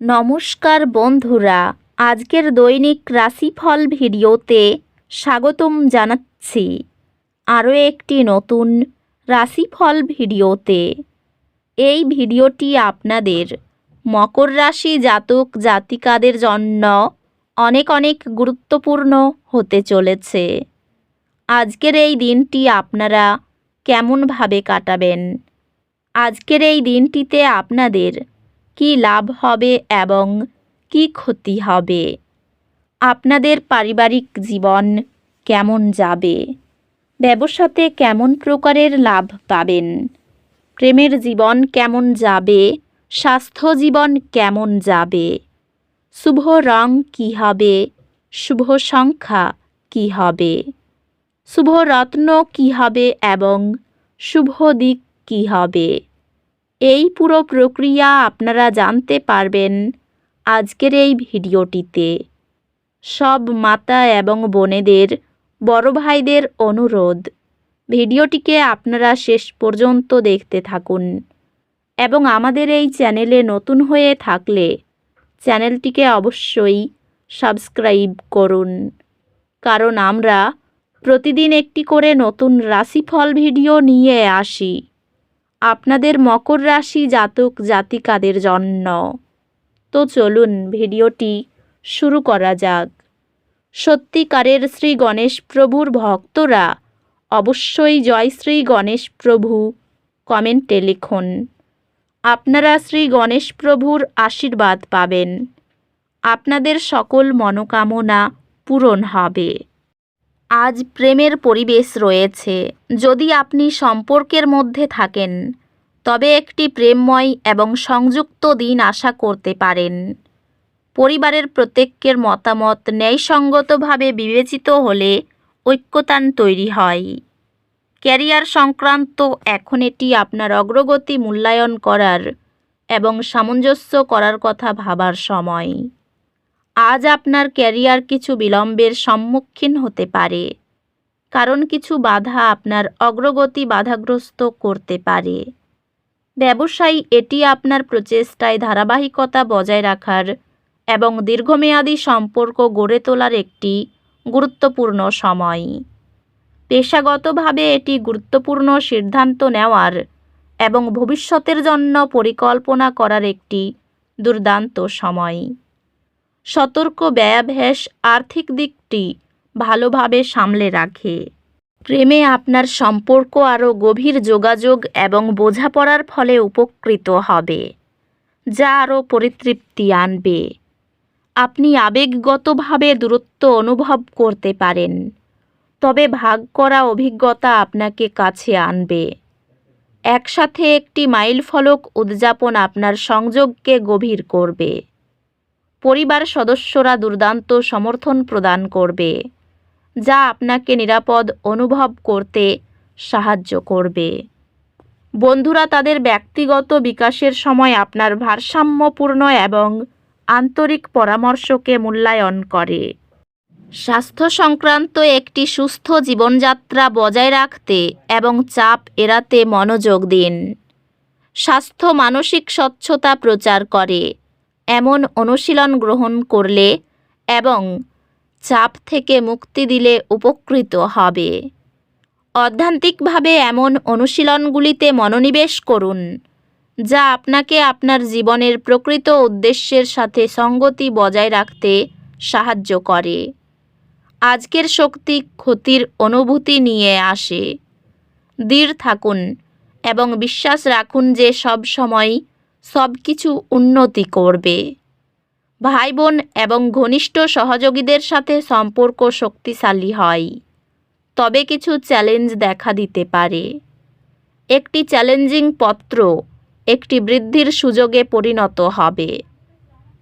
নমস্কার বন্ধুরা, আজকের দৈনিক রাশিফল ভিডিওতে স্বাগতম জানাচ্ছি আরও একটি নতুন রাশিফল ভিডিওতে। এই ভিডিওটি আপনাদের মকর রাশি জাতক জাতিকাদের জন্য অনেক অনেক গুরুত্বপূর্ণ হতে চলেছে। আজকের এই দিনটি আপনারা কেমনভাবে কাটাবেন, আজকের এই দিনটিতে আপনাদের কি লাভ হবে এবং কি ক্ষতি হবে, আপনাদের পারিবারিক জীবন কেমন যাবে, ব্যবসাতে কেমন প্রকারের লাভ পাবেন, প্রেমের জীবন কেমন যাবে, স্বাস্থ্য জীবন কেমন যাবে, শুভ রং কী হবে, শুভ সংখ্যা কী হবে, শুভ রত্ন কী হবে এবং শুভ দিক কী হবে, এই পুরো প্রক্রিয়া আপনারা জানতে পারবেন আজকের এই ভিডিওটিতে। সব মাতা এবং বোনেদের, বড় ভাইদের অনুরোধ, ভিডিওটিকে আপনারা শেষ পর্যন্ত দেখতে থাকুন এবং আমাদের এই চ্যানেলে নতুন হয়ে থাকলে চ্যানেলটিকে অবশ্যই সাবস্ক্রাইব করুন, কারণ আমরা প্রতিদিন একটি করে নতুন রাশিফল ভিডিও নিয়ে আসি আপনাদের মকর রাশি জাতক জাতিকাদের জন্য। তো চলুন ভিডিওটি শুরু করা যাক। সত্যিকারের শ্রী গণেশ প্রভুর ভক্তরা অবশ্যই জয় শ্রী গণেশ প্রভু কমেন্টে লিখুন। আপনারা শ্রী গণেশ প্রভুর আশীর্বাদ পাবেন, আপনাদের সকল মনোকামনা পূরণ হবে। আজ প্রেমের পরিবেশ রয়েছে। যদি আপনি সম্পর্কের মধ্যে থাকেন তবে একটি প্রেমময় এবং সংযুক্ত দিন আশা করতে পারেন। পরিবারের প্রত্যেকের মতামত ন্যায়সঙ্গতভাবে বিবেচিত হলে ঐক্যতান তৈরি হয়। ক্যারিয়ার সংক্রান্ত এখন এটি আপনার অগ্রগতি মূল্যায়ন করার এবং সামঞ্জস্য করার কথা ভাবার সময়। আজ আপনার ক্যারিয়ার কিছু বিলম্বের সম্মুখীন হতে পারে, কারণ কিছু বাধা আপনার অগ্রগতি বাধাগ্রস্ত করতে পারে। ব্যবসায়ী এটি আপনার প্রচেষ্টায় ধারাবাহিকতা বজায় রাখার এবং দীর্ঘমেয়াদী সম্পর্ক গড়ে তোলার একটি গুরুত্বপূর্ণ সময়। পেশাগতভাবে এটি গুরুত্বপূর্ণ সিদ্ধান্ত নেওয়ার এবং ভবিষ্যতের জন্য পরিকল্পনা করার একটি দুর্দান্ত সময়। সতর্ক ব্যয়াভ্যাস আর্থিক দিকটি ভালোভাবে সামলে রাখে। প্রেমে আপনার সম্পর্ক আরও গভীর যোগাযোগ এবং বোঝাপড়ার ফলে উপকৃত হবে, যা আরও পরিতৃপ্তি আনবে। আপনি আবেগগতভাবে দূরত্ব অনুভব করতে পারেন, তবে ভাগ করা অভিজ্ঞতা আপনাকে কাছে আনবে। একসাথে একটি মাইলফলক উদযাপন আপনার সংযোগকে গভীর করবে। পরিবার সদস্যরা দুর্দান্ত সমর্থন প্রদান করবে, যা আপনাকে নিরাপদ অনুভব করতে সাহায্য করবে। বন্ধুরা তাদের ব্যক্তিগত বিকাশের সময় আপনার ভারসাম্যপূর্ণ এবং আন্তরিক পরামর্শকে মূল্যায়ন করে। স্বাস্থ্য সংক্রান্ত একটি সুস্থ জীবনযাত্রা বজায় রাখতে এবং চাপ এড়াতে মনোযোগ দিন। স্বাস্থ্য মানসিক স্বচ্ছতা প্রচার করে এমন অনুশীলন গ্রহণ করলে এবং চাপ থেকে মুক্তি দিলে উপকৃত হবে। অধ্যাত্মিকভাবে এমন অনুশীলনগুলিতে মনোনিবেশ করুন, যা আপনাকে আপনার জীবনের প্রকৃত উদ্দেশ্যের সাথে সঙ্গতি বজায় রাখতে সাহায্য করে। আজকের শক্তি ক্ষতির অনুভূতি নিয়ে আসে। দৃঢ় থাকুন এবং বিশ্বাস রাখুন যে সব সময় সব কিছু উন্নতি করবে। ভাই বোন এবং ঘনিষ্ঠ সহযোগীদের সাথে সম্পর্ক শক্তিশালী হয়, তবে কিছু চ্যালেঞ্জ দেখা দিতে পারে। একটি চ্যালেঞ্জিং পত্র একটি বৃদ্ধির সুযোগে পরিণত হবে,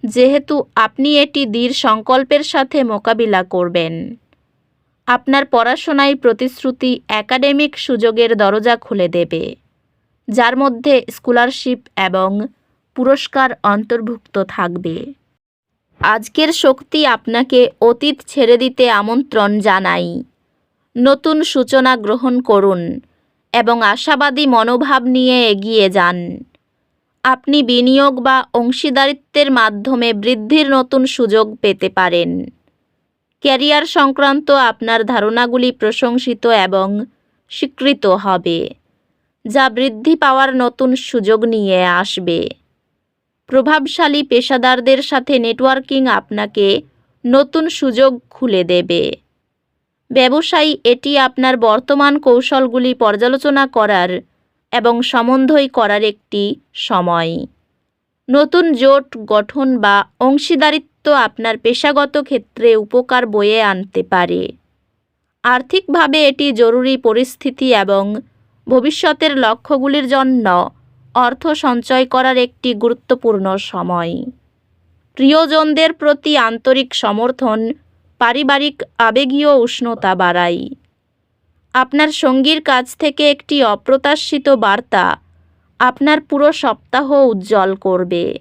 যেহেতু আপনি এটি দৃঢ় সংকল্পের সাথে মোকাবিলা করবেন। আপনার পড়াশোনায় প্রতিশ্রুতি একাডেমিক সুযোগের দরজা খুলে দেবে, যার মধ্যে স্কলারশিপ এবং পুরস্কার অন্তর্ভুক্ত থাকবে। আজকের শক্তি আপনাকে অতীত ছেড়ে দিতে আমন্ত্রণ জানাই। নতুন সূচনা গ্রহণ করুন এবং আশাবাদী মনোভাব নিয়ে এগিয়ে যান। আপনি বিনিয়োগ বা অংশীদারিত্বের মাধ্যমে বৃদ্ধির নতুন সুযোগ পেতে পারেন। ক্যারিয়ার সংক্রান্ত আপনার ধারণাগুলি প্রশংসিত এবং স্বীকৃত হবে, যা বৃদ্ধি পাওয়ার নতুন সুযোগ নিয়ে আসবে। প্রভাবশালী পেশাদারদের সাথে নেটওয়ার্কিং আপনাকে নতুন সুযোগ খুলে দেবে। ব্যবসায়ী, এটি আপনার বর্তমান কৌশলগুলি পর্যালোচনা করার এবং সমন্বয় করার একটি সময়। নতুন জোট গঠন বা অংশীদারিত্ব আপনার পেশাগত ক্ষেত্রে উপকার বয়ে আনতে পারে। আর্থিকভাবে এটি জরুরি পরিস্থিতি এবং ভবিষ্যতের লক্ষ্যগুলির জন্য অর্থ সঞ্চয় করার একটি গুরুত্বপূর্ণ সময়। প্রিয়জনদের প্রতি আন্তরিক সমর্থন পারিবারিক আবেগীয় উষ্ণতা বাড়ায়। আপনার সঙ্গীর কাছ থেকে একটি অপ্রত্যাশিত বার্তা আপনার পুরো সপ্তাহ উজ্জ্বল করবে।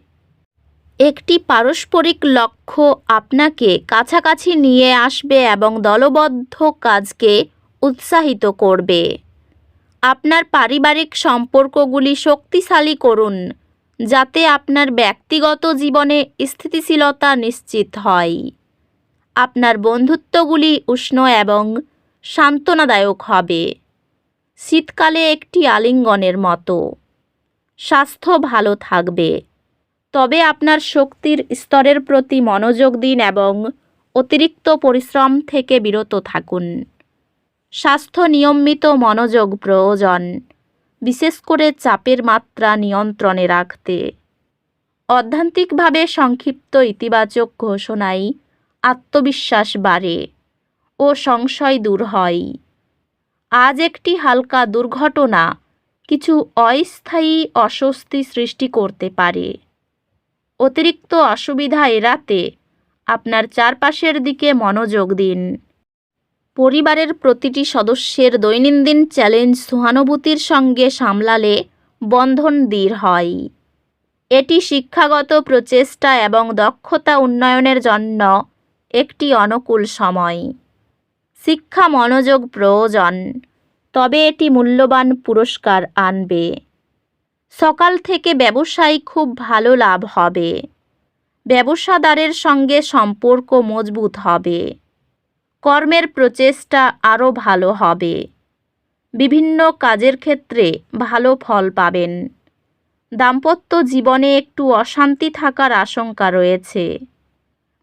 একটি পারস্পরিক লক্ষ্য আপনাকে কাছাকাছি নিয়ে আসবে এবং দলবদ্ধ কাজকে উৎসাহিত করবে। আপনার পারিবারিক সম্পর্কগুলি শক্তিশালী করুন, যাতে আপনার ব্যক্তিগত জীবনে স্থিতিশীলতা নিশ্চিত হয়। আপনার বন্ধুত্বগুলি উষ্ণ এবং সান্ত্বনাদায়ক হবে, শীতকালে একটি আলিঙ্গনের মতো। স্বাস্থ্য ভালো থাকবে, তবে আপনার শক্তির স্তরের প্রতি মনোযোগ দিন এবং অতিরিক্ত পরিশ্রম থেকে বিরত থাকুন। স্বাস্থ্য নিয়মিত মনোযোগ প্রয়োজন, বিশেষ করে চাপের মাত্রা নিয়ন্ত্রণে রাখতে। অধ্যাত্মিকভাবে সংক্ষিপ্ত ইতিবাচক ঘোষণায় আত্মবিশ্বাস বাড়ে ও সংশয় দূর হয়। আজ একটি হালকা দুর্ঘটনা কিছু অস্থায়ী অস্বস্তি সৃষ্টি করতে পারে। অতিরিক্ত অসুবিধা এড়াতে আপনার চারপাশের দিকে মনোযোগ দিন। পরিবারের প্রতিটি সদস্যের দৈনন্দিন চ্যালেঞ্জ সহানুভূতির সঙ্গে সামলালে বন্ধন দৃঢ় হয়। এটি শিক্ষাগত প্রচেষ্টা এবং দক্ষতা উন্নয়নের জন্য একটি অনুকূল সময়। শিক্ষা মনোযোগ প্রয়োজন, তবে এটি মূল্যবান পুরস্কার আনবে। সকাল থেকে ব্যবসায় খুব ভালো লাভ হবে। ব্যবসাদারের সঙ্গে সম্পর্ক মজবুত হবে। কর্মের প্রচেষ্টা আরও ভালো হবে। বিভিন্ন কাজের ক্ষেত্রে ভালো ফল পাবেন। দাম্পত্য জীবনে একটু অশান্তি থাকার আশঙ্কা রয়েছে।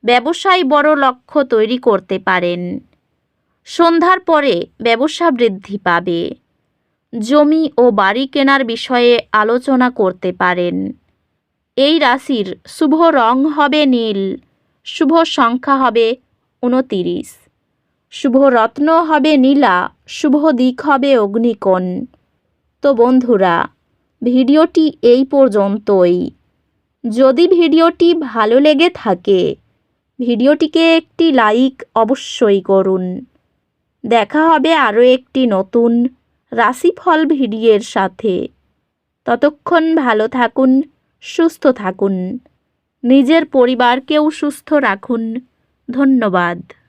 ব্যবসায় বড় লক্ষ্য তৈরি করতে পারেন। সন্ধ্যার পরে ব্যবসা বৃদ্ধি পাবে। জমি ও বাড়ি কেনার বিষয়ে আলোচনা করতে পারেন। এই রাশির শুভ রং হবে নীল, শুভ সংখ্যা হবে 29, শুভ রত্ন হবে নীলা, শুভ দিক হবে অগ্নিকোণ। তো বন্ধুরা, ভিডিওটি এই পর্যন্তই। যদি ভিডিওটি ভালো লেগে থাকে, ভিডিওটিকে একটি লাইক অবশ্যই করুন। দেখা হবে আরও একটি নতুন রাশিফল ভিডিওর সাথে। ততক্ষণ ভালো থাকুন, সুস্থ থাকুন, নিজের পরিবারকেও সুস্থ রাখুন। ধন্যবাদ।